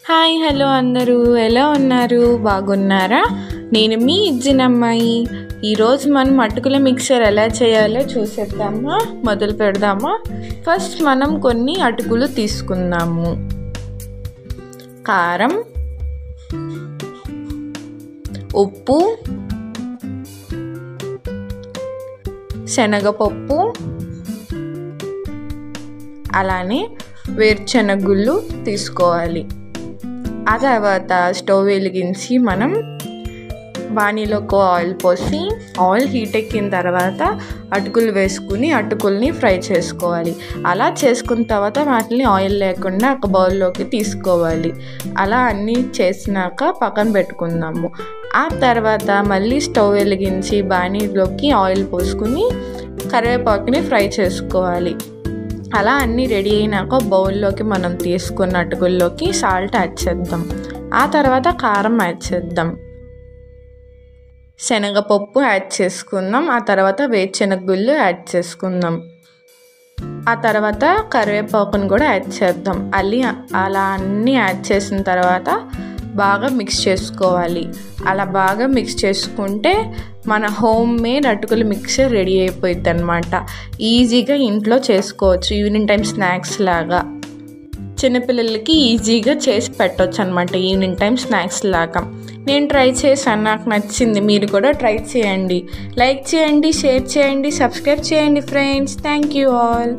Hi hello అందరూ ఎలా ఉన్నారు? బాగున్నారా? నేను మీ ఇజ్జినమ్మాయి. ఈరోజు మనం అటుకుల మిక్చర్ ఎలా చేయాలో చూసేద్దామా? మొదలు పెడదామా? ఫస్ట్ మనం కొన్ని అటుకులు తీసుకుందాము. కారం, ఉప్పు, శనగపప్పు, అలానే వేరుశనగుళ్ళు తీసుకోవాలి. ఆ తర్వాత స్టవ్ వెలిగించి మనం బాణీలోకి ఆయిల్ పోసి ఆయిల్ హీట్ ఎక్కిన తర్వాత అటుకులు వేసుకుని అటుకుల్ని ఫ్రై చేసుకోవాలి. అలా చేసుకున్న తర్వాత వాటిని ఆయిల్ లేకుండా ఒక బౌల్లోకి తీసుకోవాలి. అలా అన్నీ చేసినాక పక్కన పెట్టుకుందాము. ఆ తర్వాత మళ్ళీ స్టవ్ వెలిగించి బాణీలోకి ఆయిల్ పోసుకుని కరివేపాకుని ఫ్రై చేసుకోవాలి. అలా అన్నీ రెడీ అయినాక బౌల్లోకి మనం తీసుకున్న అటుకుల్లోకి సాల్ట్ యాడ్ చేద్దాం. ఆ తర్వాత కారం యాడ్ చేద్దాం, శనగపప్పు యాడ్ చేసుకుందాం. ఆ తర్వాత వేరుశనగుళ్ళు యాడ్ చేసుకుందాం. ఆ తర్వాత కరివేపాకును కూడా యాడ్ చేద్దాం. అలా అన్నీ యాడ్ చేసిన తర్వాత బాగా మిక్స్ చేసుకోవాలి. అలా బాగా మిక్స్ చేసుకుంటే మన హోమ్ మేడ్ అటుకుల మిక్చర్ రెడీ అయిపోయింది అనమాట. ఈజీగా ఇంట్లో చేసుకోవచ్చు. ఈవినింగ్ టైం స్నాక్స్ లాగా చిన్నపిల్లలకి ఈజీగా చేసి పెట్టవచ్చు అనమాట. ఈవినింగ్ టైం స్నాక్స్ లాగా నేను ట్రై చేశాను, నాకు నచ్చింది. మీరు కూడా ట్రై చేయండి. లైక్ చేయండి, షేర్ చేయండి, సబ్స్క్రైబ్ చేయండి ఫ్రెండ్స్. Thank you all.